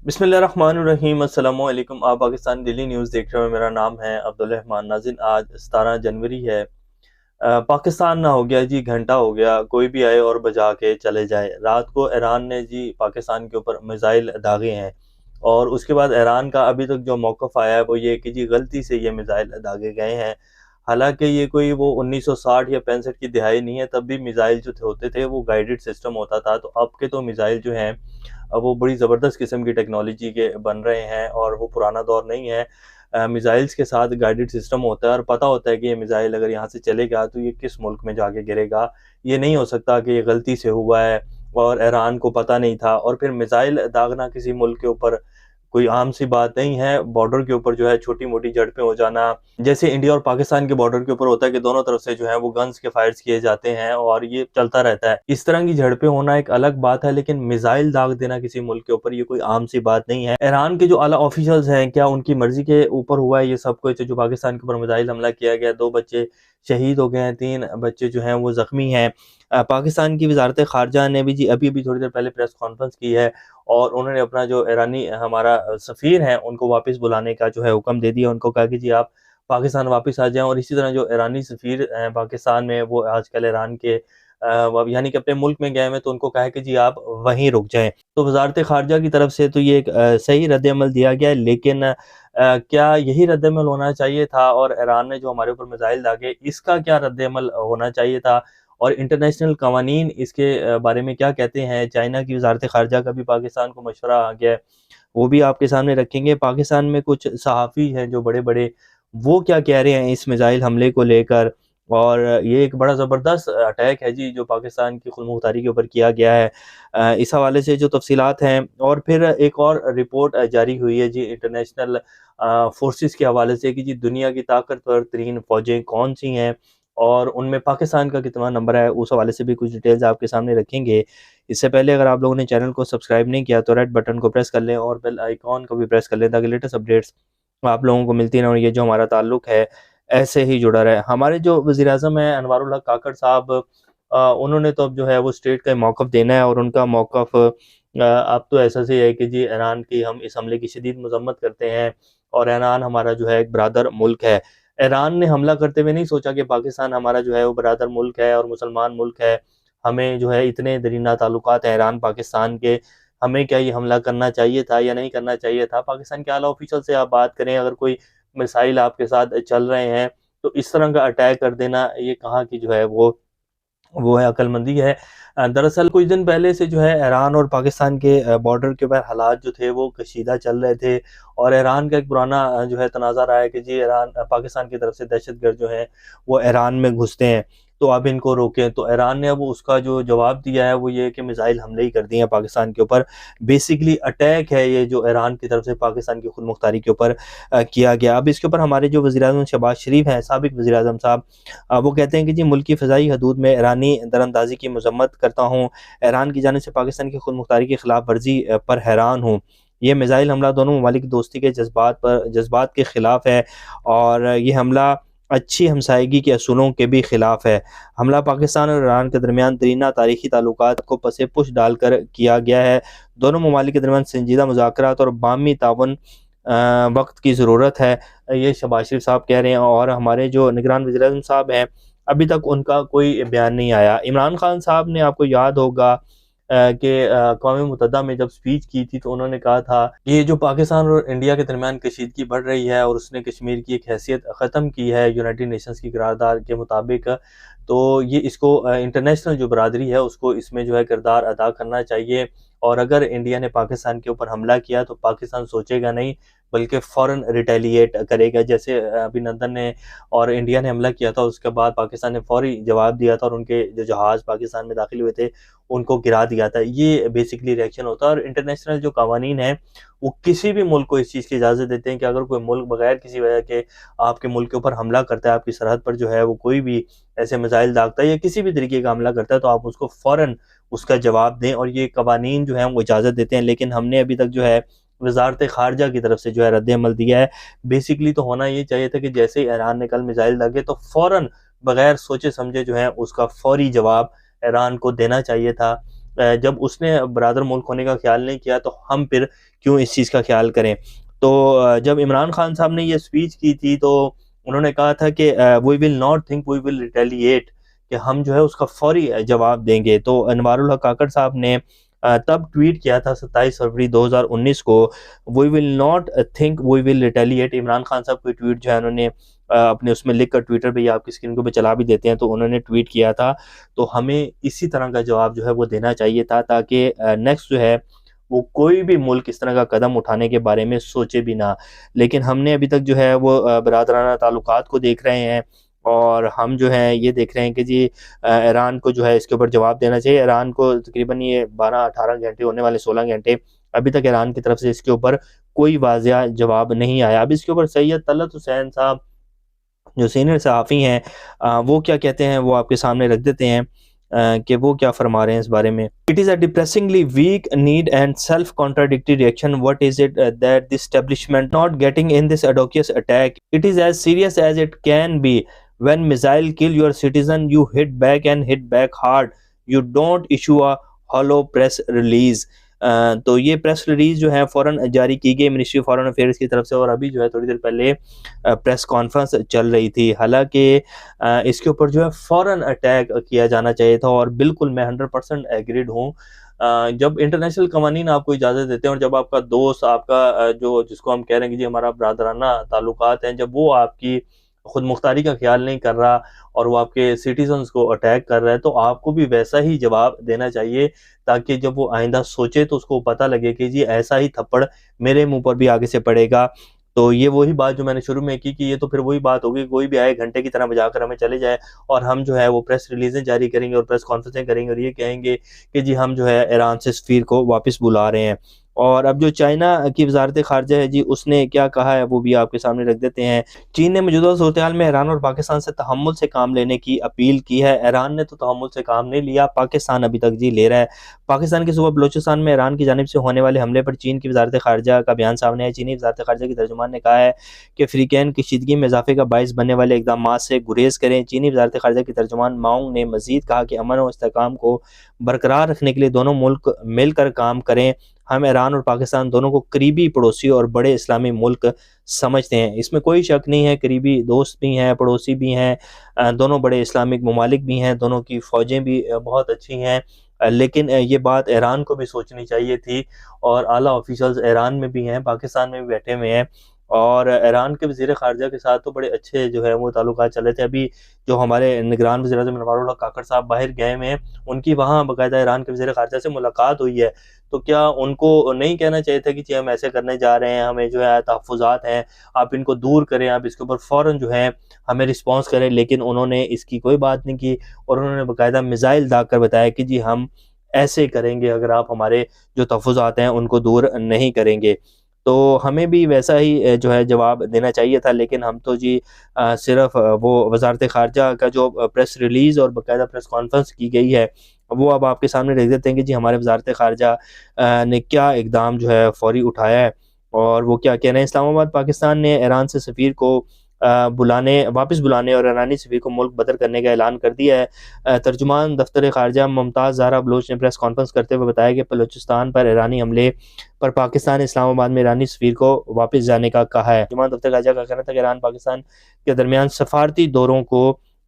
बिस्मिल्लाहिर्रहमानिर्रहीम अस्सलामु अलैकुम। आप पाकिस्तान डेली न्यूज़ देख रहे हो। मेरा नाम है अब्दुल रहमान नाज़िन। आज 17 जनवरी है। पाकिस्तान ना हो गया जी, घंटा हो गया, कोई भी आए और बजा के चले जाए। रात को ईरान ने जी पाकिस्तान के ऊपर मिसाइल दागे हैं और उसके बाद ईरान का अभी तक जो मौक़िफ़ आया है वो ये कि जी गलती से ये मिसाइल दागे गए हैं। हालांकि ये कोई वो 1960 या 65 की दिहाई नहीं है, तब भी मिसाइल जो होते थे वो गाइडेड सिस्टम होता था। तो अब के तो मिसाइल जो हैं वो बड़ी ज़बरदस्त किस्म की टेक्नोलॉजी के बन रहे हैं और वो पुराना दौर नहीं है। मिसाइल्स के साथ गाइडेड सिस्टम होता है और पता होता है कि ये मिसाइल अगर यहाँ से चलेगा तो ये किस मुल्क में जाके गिरेगा। ये नहीं हो सकता कि ये गलती से हुआ है और ईरान को पता नहीं था। और फिर मिसाइल दागना किसी मुल्क के ऊपर कोई आम सी बात नहीं है। बॉर्डर के ऊपर जो है छोटी-मोटी झड़पें हो जाना, जैसे इंडिया और पाकिस्तान के बॉर्डर के ऊपर होता है कि दोनों तरफ से जो है वो गन्स के फायर्स किए जाते हैं और ये चलता रहता है। इस तरह की झड़पें होना एक अलग बात है, लेकिन मिसाइल दाग देना किसी मुल्क के ऊपर ये कोई आम सी बात नहीं है। ईरान के जो आला ऑफिशियल्स हैं, क्या उनकी मर्जी के ऊपर हुआ है ये सब कुछ? जो पाकिस्तान के ऊपर मिसाइल हमला किया गया, 2 बच्चे शहीद हो गए हैं, 3 बच्चे जो हैं वो ज़ख्मी हैं। पाकिस्तान की वज़ारत ख़ारिजा ने भी जी अभी थोड़ी देर पहले प्रेस कॉन्फ्रेंस की है और उन्होंने अपना जो ईरानी हमारा सफ़ीर है उनको वापस बुलाने का जो है हुक्म दे दिया। उनको कहा कि जी आप पाकिस्तान वापस आ जाएँ। और इसी तरह जो ईरानी सफ़ीर हैं पाकिस्तान में, वो आजकल ईरान के यानी कि अपने मुल्क में गए हुए हैं, तो उनको कहा है कि जी आप वहीं रुक जाएँ। तो वज़ारत ख़ारिजा की तरफ से तो ये एक सही रद्द-ए-अमल दिया गया है, लेकिन क्या यही रद्द-ए-अमल होना चाहिए था? और ईरान ने जो हमारे ऊपर मिसाइल दागे, इसका क्या रद्द-ए-अमल होना चाहिए था? और इंटरनेशनल कवानीन इसके बारे में क्या कहते हैं? चाइना की वज़ारत ख़ारिजा का भी पाकिस्तान को मशवरा आ गया है, वो भी आपके सामने रखेंगे। पाकिस्तान में कुछ सहाफ़ी हैं जो बड़े-बड़े, वो क्या कह रहे हैं इस मिसाइल हमले को लेकर। और ये एक बड़ा ज़बरदस्त अटैक है जी जो पाकिस्तान की खुद मुख्तारी के ऊपर किया गया है। इस हवाले से जो तफ़सीलात हैं, और फिर एक और रिपोर्ट जारी हुई है जी इंटरनेशनल फ़ोर्सेस के हवाले से कि जी दुनिया की ताकतवर तरीन फ़ौजें कौन-सी हैं और उनमें पाकिस्तान का कितना नंबर है, उस हवाले से भी कुछ डिटेल्स आपके सामने रखेंगे। इससे पहले अगर आप लोगों ने चैनल को सब्सक्राइब नहीं किया तो रेड बटन को प्रेस कर लें और बेल आइकॉन को भी प्रेस कर लें, ताकि लेटेस्ट अपडेट्स आप लोगों को मिलती रहें और ये जो हमारा ताल्लुक है ऐसे ही जुड़ा रहे। हमारे जो वज़ीर-ए-आज़म हैं अनवारुल हक काकड़ साहब, उन्होंने तो अब जो है वो स्टेट का मौक़िफ़ देना है और उनका मौक़िफ़ अब तो ऐसा ही है कि जी ईरान की हम इस हमले की शदीद मज़म्मत करते हैं और ईरान हमारा जो है एक बरादर मुल्क है। ईरान ने हमला करते हुए नहीं सोचा कि पाकिस्तान हमारा जो है वो बरादर मुल्क है और मुसलमान मुल्क है। हमें जो है इतने दरीना ताल्लुकात हैं ईरान पाकिस्तान के, हमें क्या ये हमला करना चाहिए था या नहीं करना चाहिए था? पाकिस्तान के आला ऑफ़िशियल से आप बात करें, अगर कोई मिसाइल आपके साथ चल रहे हैं तो इस तरह का अटैक कर देना, ये कहाँ की जो है वो है अक्लमंदी है। दरअसल कुछ दिन पहले से जो है ईरान और पाकिस्तान के बॉर्डर के ऊपर हालात जो थे वो कशीदा चल रहे थे और ईरान का एक पुराना जो है तनाज़ा रहा है कि जी ईरान पाकिस्तान की तरफ से दहशतगर्द जो हैं वो ईरान में घुसते हैं, तो आप इनको रोकें। तो ईरान ने अब उसका जो जवाब दिया है वो ये है कि मिसाइल हमले ही कर दिए हैं पाकिस्तान के ऊपर। बेसिकली अटैक है ये जो ईरान की तरफ से पाकिस्तान की खुद मुख्तारी के ऊपर किया गया। अब इसके ऊपर हमारे जो वज़ीर-ए-आज़म शहबाज शरीफ हैं, साबिक वज़ीर-ए-आज़म साहब, वो कहते हैं कि जी मुल्क की फ़िज़ाई हदूद में ईरानी दरअंदाज़ी की मज़म्मत करता हूँ। ईरान की जानिब से पाकिस्तान की खुद मुख्तारी की खिलाफ वर्जी पर हैरान हूँ। ये मिसाइल हमला दोनों ममालिक की दोस्ती के जज़्बात के ख़िलाफ़ है और ये हमला अच्छी हमसायगी के असूलों के भी ख़िलाफ़ है। हमला पाकिस्तान और ईरान के दरमियान दरीना तारीख़ी ताल्लुकात को पसे पुश डालकर किया गया है। दोनों ममालिक के दरमियान संजीदा मुज़ाकरात और बाहमी ताउन वक़्त की ज़रूरत है। ये शहबाज शरीफ साहब कह रहे हैं और हमारे जो निगरान वज़ीर-ए-आज़म साहब हैं, अभी तक उनका कोई बयान नहीं आया। इमरान खान साहब ने, आपको याद होगा कि अक़वाम मुत्तहिदा में जब स्पीच की थी तो उन्होंने कहा था कि ये जो पाकिस्तान और इंडिया के दरमियान कशीदगी बढ़ रही है और उसने कश्मीर की एक हैसियत ख़त्म की है यूनाइटेड नेशंस की करारदाद के मुताबिक, तो ये इसको इंटरनेशनल जो बरादरी है उसको इसमें जो है किरदार अदा करना चाहिए। और अगर इंडिया ने पाकिस्तान के ऊपर हमला किया तो पाकिस्तान सोचेगा नहीं, बल्कि फ़ौरन रिटेलिएट करेगा। जैसे अभिनंदन ने और इंडिया ने हमला किया था, उसके बाद पाकिस्तान ने फ़ौरी जवाब दिया था और उनके जो जहाज़ पाकिस्तान में दाखिल हुए थे उनको गिरा दिया था। ये बेसिकली रिएक्शन होता है। और इंटरनेशनल जो कवानीन हैं वो किसी भी मुल्क को इस चीज़ की इजाज़त देते हैं कि अगर कोई मुल्क बगैर किसी वजह के आपके मुल्क के ऊपर हमला करता है, आपकी सरहद पर जो है वो कोई भी ऐसे मिसाइल दागता है या किसी भी तरीके का हमला करता है, तो आप उसको फ़ौरन उसका जवाब दें, और ये कवानीन जो हैं वो इजाज़त देते हैं। लेकिन हमने अभी तक जो है वज़ारत ख़ारिजा की तरफ से जो है रद्द-ए-अमल दिया है। बेसिकली तो होना ये चाहिए था कि जैसे ही ईरान ने कल मिसाइल दागे तो फ़ौरन बगैर सोचे समझे जो है उसका फ़ौरी जवाब ईरान को देना चाहिए था। जब उसने बरादर मुल्क होने का ख्याल नहीं किया तो हम फिर क्यों इस चीज़ का ख्याल करें। तो जब इमरान खान साहब ने ये स्पीच की थी तो उन्होंने कहा था कि we will not think we will retaliate, कि हम जो है उसका फौरी जवाब देंगे। तो अनवारुल हक काकड़ साहब ने तब ट्वीट किया था 27 फरवरी 2019 को, we will not think we will retaliate. Imran Khan साहब कोई ट्वीट जो है उन्होंने अपने उसमें लिख कर ट्विटर पे, या आपकी स्क्रीन के ऊपर चला भी देते हैं, तो उन्होंने ट्वीट किया था। तो हमें इसी तरह का जवाब जो है वो देना चाहिए था, ताकि नेक्स्ट जो है वो कोई भी मुल्क इस तरह का कदम उठाने के बारे में सोचे भी ना। लेकिन हमने अभी तक जो है वो बरादराना ताल्लुकात को देख रहे हैं, और हम जो है ये देख रहे हैं कि जी ईरान को जो है इसके ऊपर जवाब देना चाहिए। ईरान को तकरीबन ये 12-18 घंटे होने वाले, 16 घंटे, अभी तक ईरान की तरफ से इसके ऊपर कोई वाज़िया जवाब नहीं आया। अब इसके ऊपर सैयद तलत हुसैन साहब जो सीनियर सहाफ़ी हैं, वो क्या कहते हैं वो आपके सामने रख देते हैं कि वो क्या फरमा रहे हैं इस बारे में। It is a depressingly weak kneed and self contradictory reaction. What is it that the establishment not getting in this odious attack? It is as serious as it can be. When missile kill your citizen you hit back and hit back hard. You don't issue a hollow press release. तो ये press release जो है फ़ौरन जारी की गई ministry of foreign affairs की तरफ से, और अभी जो है थोड़ी देर पहले प्रेस कॉन्फ्रेंस चल रही थी। हालांकि इसके ऊपर जो है फ़ौरन अटैक किया जाना चाहिए था, और बिल्कुल मैं 100% एग्रीड हूँ। जब इंटरनेशनल कवानीन आपको इजाज़त देते हैं, और जब आपका दोस्त, आपका जो जिसको हम कह रहे हैं कि जी हमारा बरादराना ताल्लुकात हैं, जब वो आपकी खुद मुख्तारी का ख्याल नहीं कर रहा और वो आपके सिटीजन्स को अटैक कर रहा है, तो आपको भी वैसा ही जवाब देना चाहिए, ताकि जब वो आइंदा सोचे तो उसको पता लगे कि जी ऐसा ही थप्पड़ मेरे मुंह पर भी आगे से पड़ेगा। तो ये वही बात जो मैंने शुरू में की, कि ये तो फिर वही बात होगी, कोई भी आए घंटे की तरह बजाकर हमें चले जाए, और हम जो है वो प्रेस रिलीज़ें जारी करेंगे और प्रेस कॉन्फ्रेंसें करेंगे, और ये कहेंगे कि जी हम जो है ईरान से सफ़ीर को वापस बुला रहे हैं। और अब जो चाइना की वज़ारत ख़ारिजा है जी, उसने क्या कहा है वो भी आपके सामने रख देते हैं। चीन ने मौजूदा सूरत-ए-हाल में ईरान और पाकिस्तान से तहम्मुल से काम लेने की अपील की है। ईरान ने तो तहम्मुल से काम नहीं लिया, पाकिस्तान अभी तक जी ले रहा है। पाकिस्तान के सूबा बलूचिस्तान में ईरान की जानिब से होने वाले हमले पर चीन की वज़ारत ख़ारिजा का बयान सामने आया। चीनी वज़ारत ख़ारिजा की तर्जुमान ने कहा है कि अफ्रीकैन कशीदगी में इज़ाफ़े का बाइस बनने वाले इक़दामात से गुरेज़ करें। चीनी वज़ारत ख़ारिजा की तर्जुमान मांग ने मज़ीद कहा कि अमन और इस्तेहकाम को बरकरार रखने के लिए दोनों मुल्क मिलकर काम करें। हम ईरान और पाकिस्तान दोनों को करीबी पड़ोसी और बड़े इस्लामी मुल्क समझते हैं। इसमें कोई शक नहीं है, करीबी दोस्त भी हैं, पड़ोसी भी हैं, दोनों बड़े इस्लामिक ममालिक भी हैं, दोनों की फ़ौजें भी बहुत अच्छी हैं। लेकिन ये बात ईरान को भी सोचनी चाहिए थी, और आला ऑफ़िशियल्स ईरान में भी हैं, पाकिस्तान में भी बैठे हुए हैं, और ईरान के वज़ीर ख़ारिजा के साथ तो बड़े अच्छे जो है वो ताल्लुकात चल रहे थे। अभी जो हमारे निगरान वज़ीर-ए-आज़म अनवारुल हक काकड़ साहब बाहर गए हुए हैं, उनकी वहाँ बाकायदा ईरान के वज़ीर ख़ारिजा से मुलाकात हुई है। तो क्या उनको नहीं कहना चाहिए था कि जी हम ऐसे करने जा रहे हैं, हमें जो है तहफ़्फ़ुज़ात हैं, आप इनको दूर करें, आप इसके ऊपर फ़ौरन जो है हमें रिस्पॉन्स करें। लेकिन उन्होंने इसकी कोई बात नहीं की, और उन्होंने बाकायदा मिसाइल दाग कर बताया कि जी हम ऐसे करेंगे अगर आप हमारे जो तहफ़्फ़ुज़ात हैं उनको दूर नहीं करेंगे। तो हमें भी वैसा ही जो है जवाब देना चाहिए था, लेकिन हम तो जी सिर्फ़ वो वज़ारत ख़ारिजा का जो प्रेस रिलीज़ और बाकायदा प्रेस कॉन्फ्रेंस की गई है, वो अब आपके सामने रख देते हैं कि जी हमारे वज़ारत ख़ारिजा ने क्या इक़दाम जो है फ़ौरी उठाया है, और वो क्या कह रहे हैं। इस्लामाबाद पाकिस्तान ने ईरान से सफ़ीर को वापस बुलाने और ईरानी सफ़ीर को मुल्क बदर करने का ऐलान कर दिया है। तर्जुमान दफ़्तर ख़ारिजा मुमताज़ ज़हरा बलोच ने प्रेस कॉन्फ्रेंस करते हुए बताया कि बलूचिस्तान पर ईरानी हमले पर पाकिस्तान ने इस्लामाबाद में ईरानी सफ़ीर को वापस जाने का कहा है। तर्जुमान दफ़्तर ख़ारिजा का कहना था कि ईरान पाकिस्तान के दरमियान सफ़ारती दौरों को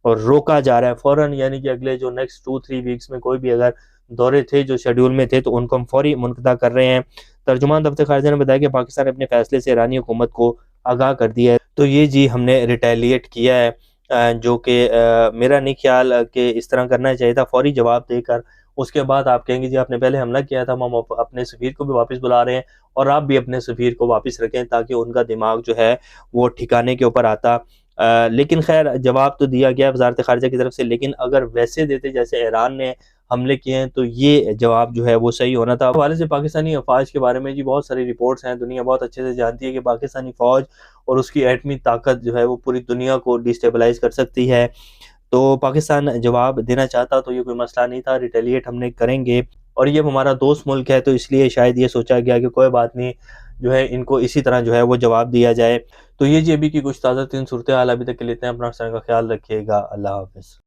और रोका जा रहा है फ़ौरन, यानी कि अगले जो नेक्स्ट 2-3 वीक्स में कोई भी अगर दौरे थे जो शेड्यूल में थे, तो उनको हम फ़ौरी मुनक़दा कर रहे हैं। तर्जुमान दफ़्तर ख़ारिजा ने बताया कि पाकिस्तान ने अपने फ़ैसले से ईरानी हुकूमत को आगाह कर दिया है। तो ये जी हमने रिटेलिएट किया है, जो कि मेरा नहीं ख्याल कि इस तरह करना चाहिए था। फ़ौरी जवाब देकर उसके बाद आप कहेंगे जी आपने पहले हमला किया था, हम अपने सफ़ीर को भी वापस बुला रहे हैं, और आप भी अपने सफ़ीर को वापस रखें, ताकि उनका दिमाग जो है वो ठिकाने के ऊपर आता। लेकिन ख़ैर जवाब तो दिया गया वज़ारत ख़ारिजा की तरफ से, लेकिन अगर वैसे देते जैसे ईरान ने हमले किए हैं, तो ये जवाब जो है वो सही होना था। हवाले से पाकिस्तानी अफ़वाज के बारे में जी बहुत सारी रिपोर्ट्स हैं, दुनिया बहुत अच्छे से जानती है कि पाकिस्तानी फ़ौज और उसकी एटमी ताकत जो है वो पूरी दुनिया को डिस्टेबलाइज़ कर सकती है। तो पाकिस्तान जवाब देना चाहता तो ये कोई मसला नहीं था, रिटेलिएट हमने करेंगे, और ये हमारा दोस्त मुल्क है, तो इसलिए शायद ये सोचा गया कि कोई बात नहीं, जो है इनको इसी तरह जो है वो जवाब दिया जाए। तो ये जी अभी की कुछ ताज़ा तीन सूरत हाल अभी तक के लेते हैं। अपना ख्याल रखिएगा। अल्लाह हाफ़िज़।